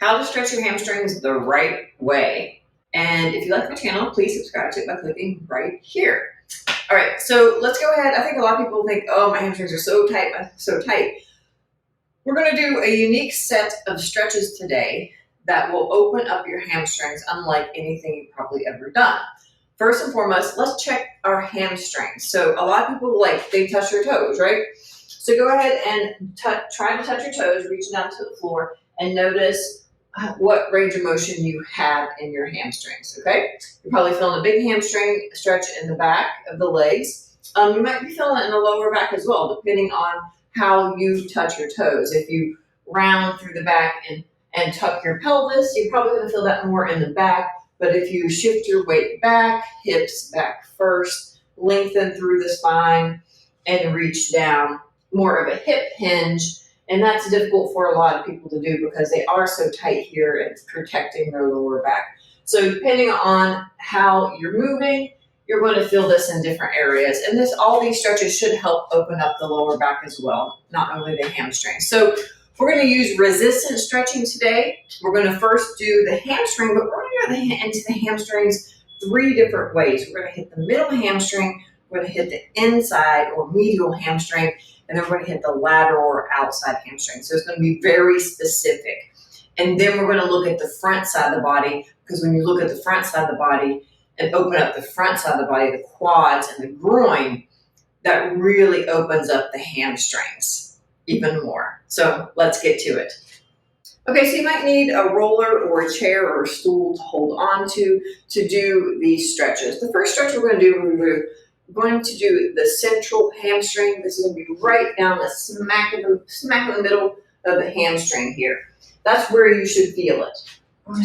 how to stretch your hamstrings the right way. And if you like my channel, please subscribe to it by clicking right here. All right, so let's go ahead. I think a lot of people think, oh, my hamstrings are so tight, so tight. We're going to do a unique set of stretches today that will open up your hamstrings unlike anything you've probably ever done. First and foremost, let's check our hamstrings. So a lot of people they touch their toes, right? So go ahead and try to touch your toes, reach down to the floor, and notice what range of motion you have in your hamstrings, okay? You're probably feeling a big hamstring stretch in the back of the legs. You might be feeling it in the lower back as well, depending on how you touch your toes. If you round through the back and tuck your pelvis, you're probably going to feel that more in the back. But if you shift your weight back, hips back first, lengthen through the spine, and reach down, more of a hip hinge. And that's difficult for a lot of people to do because they are so tight here, it's protecting their lower back. So depending on how you're moving, you're going to feel this in different areas. And all these stretches should help open up the lower back as well, not only the hamstrings. So we're going to use resistance stretching today. We're going to first do the hamstring, but we're going to go into the hamstrings 3 different ways. We're going to hit the middle hamstring, we're going to hit the inside or medial hamstring, and then we're going to hit the lateral or outside hamstring. So it's going to be very specific. And then we're going to look at the front side of the body, because when you look at the front side of the body and open up the front side of the body, the quads and the groin, that really opens up the hamstrings even more. So let's get to it. Okay, so you might need a roller or a chair or a stool to hold on to do these stretches. The first stretch we're going to do, we're going to do the central hamstring. This is going to be right down the smack in the middle of the hamstring here. That's where you should feel it.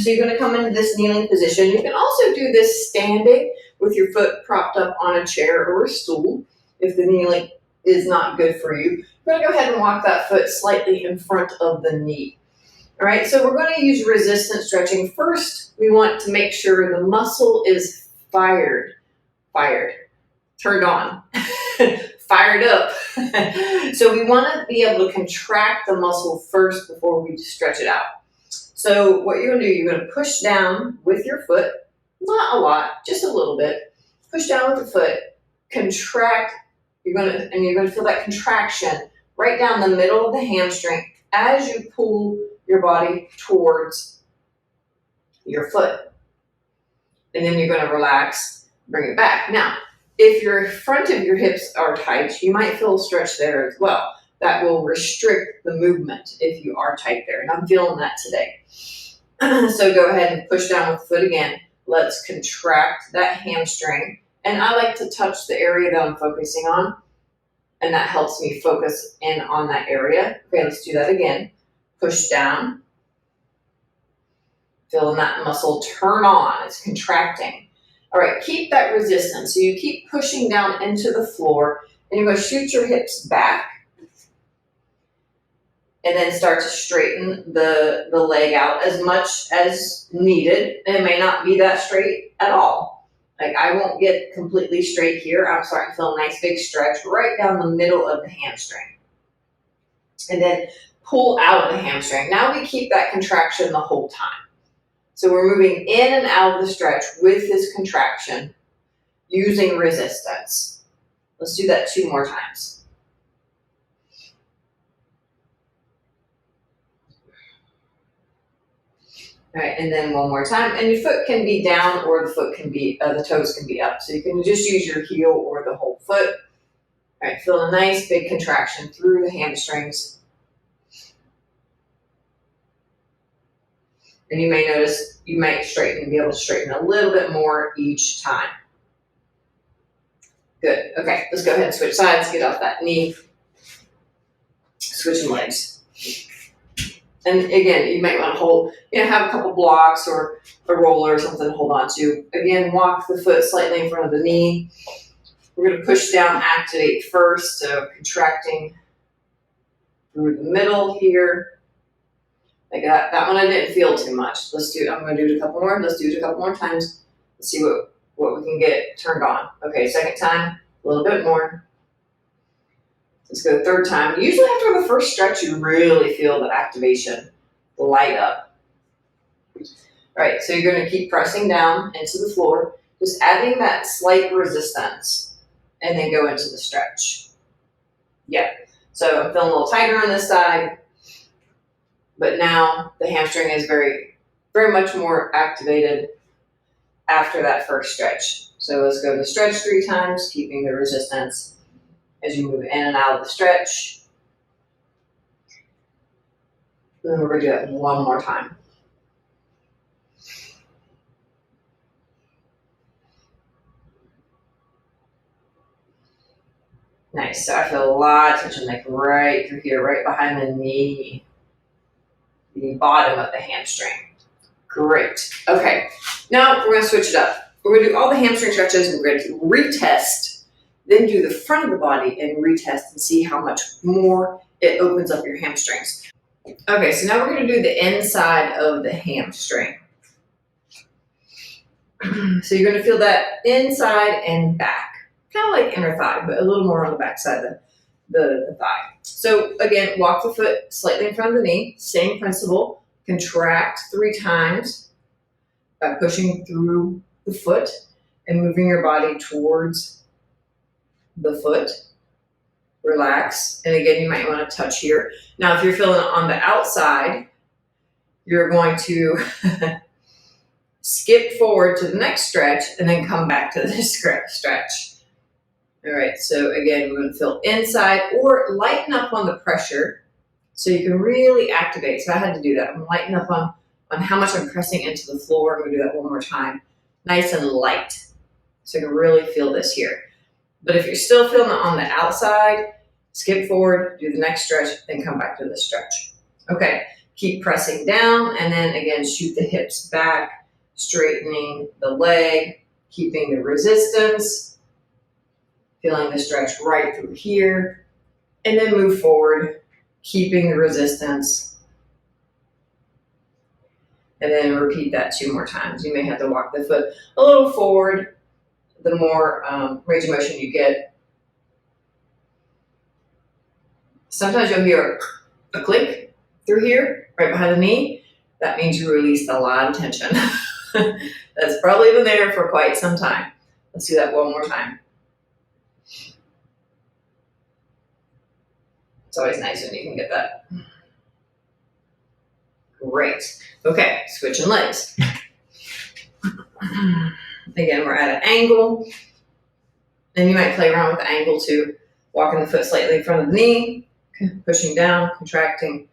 So you're going to come into this kneeling position. You can also do this standing with your foot propped up on a chair or a stool if the kneeling is not good for you. We're going to go ahead and walk that foot slightly in front of the knee. All right, so we're going to use resistance stretching. First, we want to make sure the muscle is turned on, fired up. So we want to be able to contract the muscle first before we stretch it out. So what you're going to do, you're going to push down with your foot, not a lot, just a little bit. Push down with the foot, contract. You're going to feel that contraction right down the middle of the hamstring as you pull your body towards your foot. And then you're going to relax, bring it back. Now, if your front of your hips are tight, you might feel a stretch there as well. That will restrict the movement if you are tight there. And I'm feeling that today. So go ahead and push down with the foot again. Let's contract that hamstring. And I like to touch the area that I'm focusing on. And that helps me focus in on that area. Okay, let's do that again. Push down. Feeling that muscle turn on. It's contracting. All right, keep that resistance. So you keep pushing down into the floor, and you're going to shoot your hips back, and then start to straighten the leg out as much as needed. And it may not be that straight at all. Like I won't get completely straight here. I'm starting to feel a nice big stretch right down the middle of the hamstring. And then pull out of the hamstring. Now we keep that contraction the whole time. So we're moving in and out of the stretch with this contraction using resistance. Let's do that 2 more times. All right, and then 1 more time. And your foot can be down or the toes can be up. So you can just use your heel or the whole foot. All right, feel a nice big contraction through the hamstrings. And you may notice you might be able to straighten a little bit more each time. Good. Okay, let's go ahead and switch sides, get off that knee. Switching legs. And again, you might want to have a couple blocks or a roller or something to hold on to. Again, walk the foot slightly in front of the knee. We're going to push down, activate first, so contracting through the middle here. Like that one I didn't feel too much. I'm going to do it a couple more. Let's do it a couple more times. Let's see what we can get turned on. Okay, second time, a little bit more. Let's go third time. Usually after the first stretch, you really feel the activation, the light up. All right, so you're going to keep pressing down into the floor, just adding that slight resistance, and then go into the stretch. Yeah, so I'm feeling a little tighter on this side, but now the hamstring is very, very much more activated after that first stretch. So let's go to stretch 3 times, keeping the resistance as you move in and out of the stretch. And then we're going to do it one more time. Nice. So I feel a lot of tension, like right through here, right behind the knee, the bottom of the hamstring. Great. Okay. Now we're going to switch it up. We're going to do all the hamstring stretches. We're going to retest, then do the front of the body and retest and see how much more it opens up your hamstrings. Okay, so now we're going to do the inside of the hamstring. So you're going to feel that inside and back. Kind of like inner thigh, but a little more on the back side of the thigh. So again, walk the foot slightly in front of the knee. Same principle. Contract 3 times by pushing through the foot and moving your body towards the foot. Relax. And again, you might want to touch here. Now, if you're feeling it on the outside, you're going to skip forward to the next stretch and then come back to this stretch. All right, so again, we're going to feel inside or lighten up on the pressure so you can really activate. So I had to do that. I'm going to lighten up on how much I'm pressing into the floor. I'm going to do that one more time. Nice and light. So you can really feel this here. But if you're still feeling it on the outside, skip forward, do the next stretch, then come back to the stretch. Okay, keep pressing down and then again, shoot the hips back, straightening the leg, keeping the resistance. Feeling the stretch right through here, and then move forward, keeping the resistance, and then repeat that 2 more times. You may have to walk the foot a little forward. The more range of motion you get. Sometimes you'll hear a click through here, right behind the knee. That means you released a lot of tension. That's probably been there for quite some time. Let's do that one more time. It's always nice when you can get that. Great. Okay, switching legs. Again, we're at an angle. And you might play around with the angle too. Walking the foot slightly in front of the knee, pushing down, contracting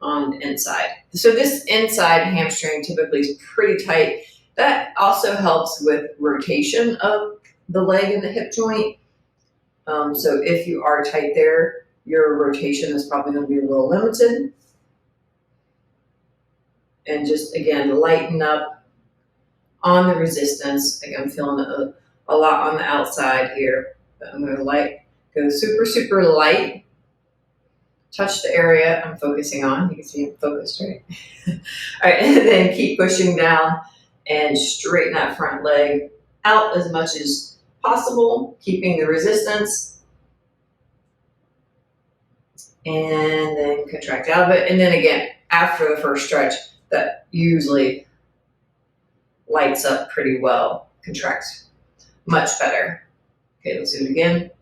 on the inside. So this inside hamstring typically is pretty tight. That also helps with rotation of the leg and the hip joint. So if you are tight there, your rotation is probably going to be a little limited. And just, again, lighten up on the resistance. Again, I'm feeling a lot on the outside here. But I'm going to go super, super light. Touch the area I'm focusing on. You can see I'm focused, right? All right, and then keep pushing down and straighten that front leg out as much as possible, keeping the resistance. And then contract out of it. And then again, after the first stretch, that usually lights up pretty well, contracts much better. Okay, let's do it again.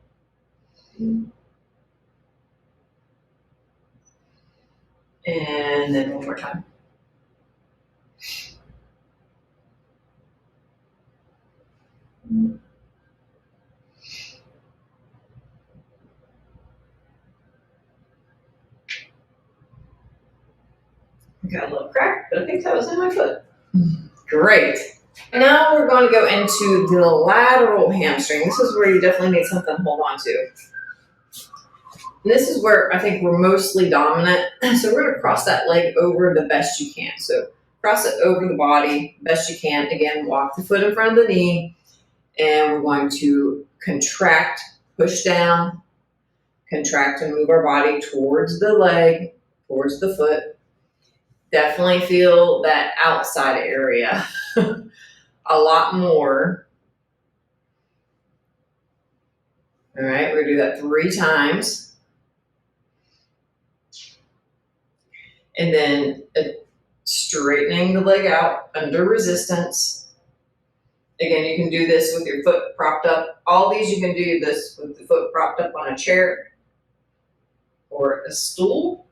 And then one more time. Got a little crack, but I think that was in my foot. Great. Now we're going to go into the lateral hamstring. This is where you definitely need something to hold on to. And this is where I think we're mostly dominant. So we're going to cross that leg over the best you can. So cross it over the body best you can. Again, walk the foot in front of the knee. And we're going to contract, push down, contract and move our body towards the leg, towards the foot. Definitely feel that outside area a lot more. All right, we're going to do that 3 times. And then Straightening the leg out under resistance. Again, you can do this with your foot propped up. All these you can do this with the foot propped up on a chair or a stool.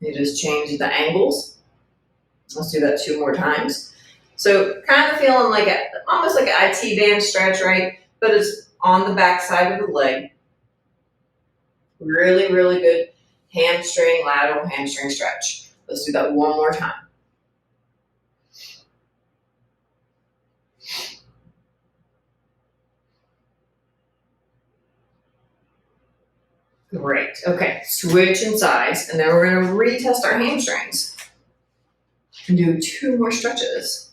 You just change the angles. Let's do that 2 more times. So kind of feeling like almost like an IT band stretch, right? But it's on the back side of the leg. Really, really good hamstring, lateral hamstring stretch. Let's do that 1 more time. Great. Okay, switching sides, and then we're going to retest our hamstrings and do 2 more stretches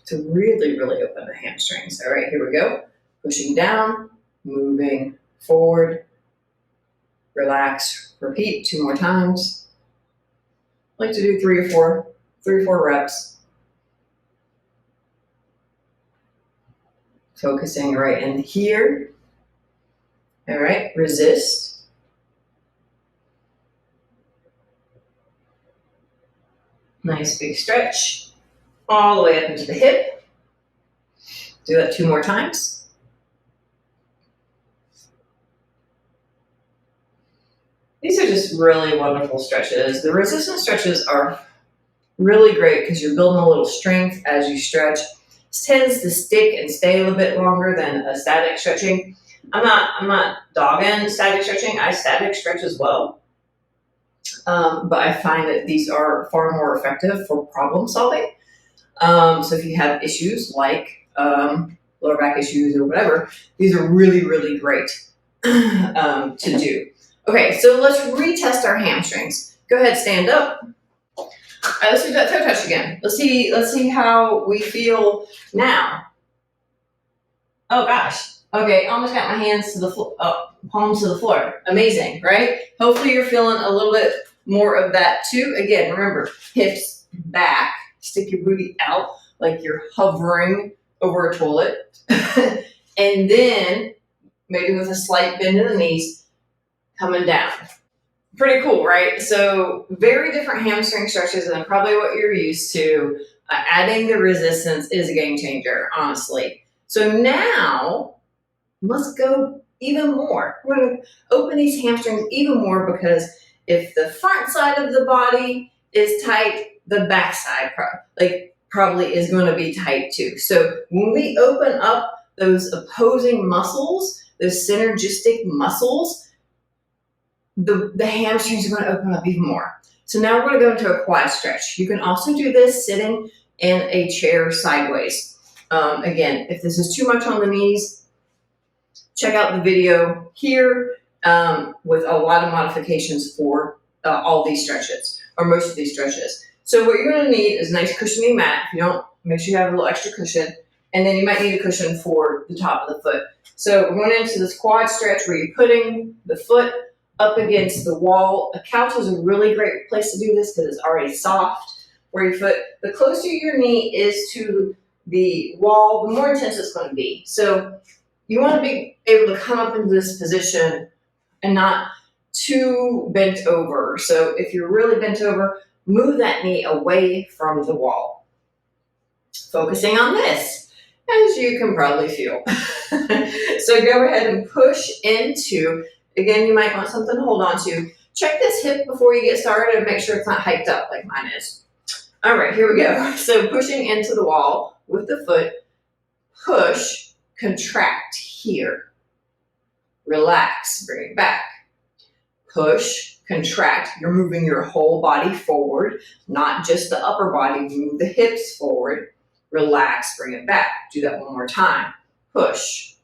to really, really open the hamstrings. All right, here we go. Pushing down, moving forward, relax, repeat 2 more times. I like to do 3 or 4 reps. Focusing right in here. All right, resist. Nice big stretch. All the way up into the hip. Do that 2 more times. These are just really wonderful stretches. The resistance stretches are really great because you're building a little strength as you stretch. This tends to stick and stay a little bit longer than a static stretching. I'm not dogging static stretching. I static stretch as well. But I find that these are far more effective for problem solving. So if you have issues like lower back issues or whatever, these are really, really great to do. Okay, so let's retest our hamstrings. Go ahead, stand up. All right, let's do that toe touch again. Let's see how we feel now. Oh gosh. Okay, almost got my hands to the floor, palms to the floor. Amazing, right? Hopefully you're feeling a little bit more of that too. Again, remember, hips back, stick your booty out like you're hovering over a toilet. And then maybe with a slight bend in the knees, coming down. Pretty cool, right? So very different hamstring stretches than probably what you're used to. Adding the resistance is a game changer, honestly. So now, let's go even more. We're going to open these hamstrings even more because if the front side of the body is tight, the back side probably is going to be tight too. So when we open up those opposing muscles, those synergistic muscles, the hamstrings are going to open up even more. So now we're going to go into a quad stretch. You can also do this sitting in a chair sideways. Again, if this is too much on the knees, check out the video here with a lot of modifications for all these stretches, or most of these stretches. So what you're going to need is a nice cushioning mat. If you don't, make sure you have a little extra cushion. And then you might need a cushion for the top of the foot. So we're going into this quad stretch where you're putting the foot up against the wall. A couch is a really great place to do this because it's already soft. Where your foot, the closer your knee is to the wall, the more intense it's going to be. So you want to be able to come up into this position and not too bent over. So if you're really bent over, move that knee away from the wall. Focusing on this, as you can probably feel. So go ahead and push into, again, you might want something to hold on to. Check this hip before you get started and make sure it's not hiked up like mine is. All right, here we go. So pushing into the wall with the foot, push, contract here. Relax, bring it back. Push, contract. You're moving your whole body forward, not just the upper body. Move the hips forward. Relax, bring it back. Do that 1 more time. Push.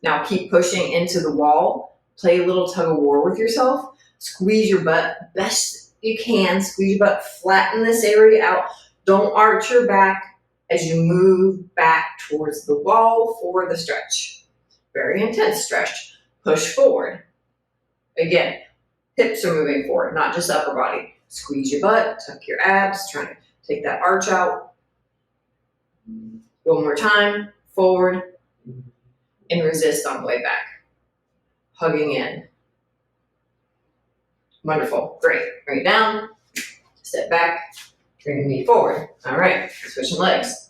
Now keep pushing into the wall. Play a little tug of war with yourself. Squeeze your butt best you can. Squeeze your butt. Flatten this area out. Don't arch your back as you move back towards the wall for the stretch. Very intense stretch. Push forward. Again, hips are moving forward, not just upper body. Squeeze your butt. Tuck your abs. Trying to take that arch out. 1 more time. Forward. And resist on the way back. Hugging in. Wonderful. Great. Bring it down. Step back, bring the knee forward. All right, switching legs.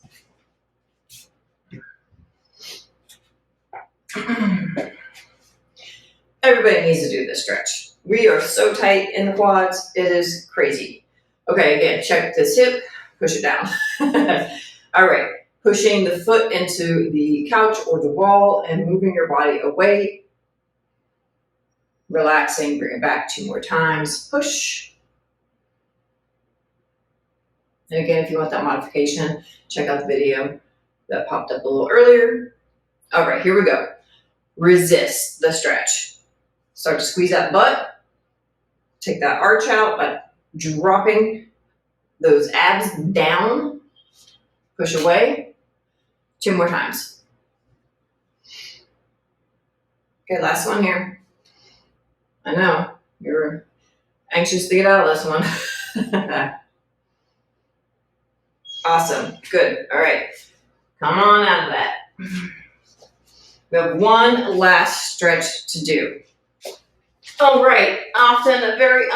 Everybody needs to do this stretch. We are so tight in the quads, it is crazy. Okay, again, check this hip, push it down. All right, pushing the foot into the couch or the wall and moving your body away. Relaxing, bring it back 2 more times, push. And again, if you want that modification, check out the video that popped up a little earlier. All right, here we go. Resist the stretch. Start to squeeze that butt. Take that arch out by dropping those abs down. Push away. 2 more times. Okay, last one here. I know, you're anxious to get out of this one. Awesome, good, all right. Come on out of that. We have one last stretch to do. All right, often a very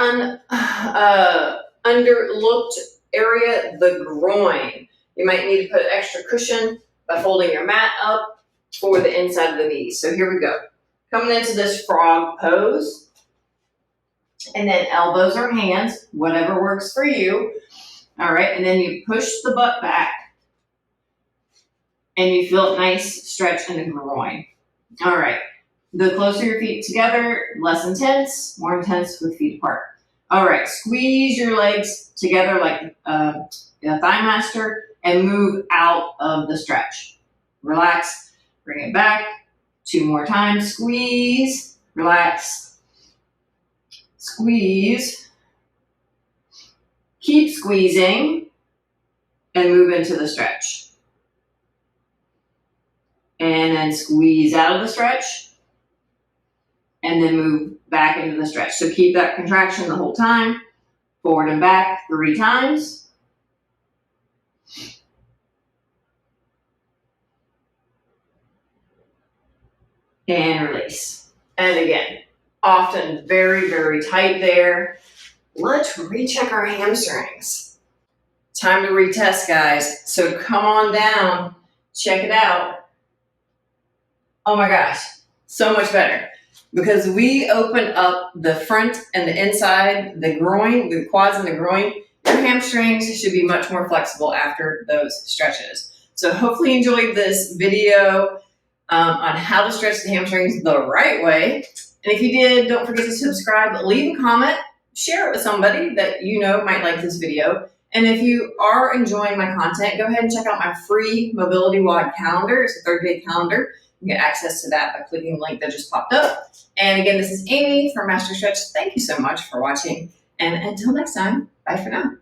underlooked area, the groin. You might need to put extra cushion by folding your mat up for the inside of the knees. So here we go. Coming into this frog pose, and then elbows or hands, whatever works for you. All right, and then you push the butt back, and you feel a nice stretch in the groin. All right. The closer your feet together, less intense, more intense with feet apart. All right, squeeze your legs together like a thigh master and move out of the stretch. Relax, bring it back. 2 more times, squeeze, relax, squeeze. Keep squeezing and move into the stretch. And then squeeze out of the stretch. And then move back into the stretch. So keep that contraction the whole time. Forward and back 3 times. And release. And again, often very, very tight there. Let's recheck our hamstrings. Time to retest, guys. So come on down, check it out. Oh my gosh, so much better. Because we open up the front and the inside, the groin, the quads and the groin, your hamstrings should be much more flexible after those stretches. So hopefully you enjoyed this video on how to stretch the hamstrings the right way. And if you did, don't forget to subscribe, leave a comment, share it with somebody that you know might like this video. And if you are enjoying my content, go ahead and check out my free mobility WOD calendar. It's a 30-day calendar. You get access to that by clicking the link that just popped up. And again, this is Amy from MastroStretch. Thank you so much for watching. And until next time, bye for now.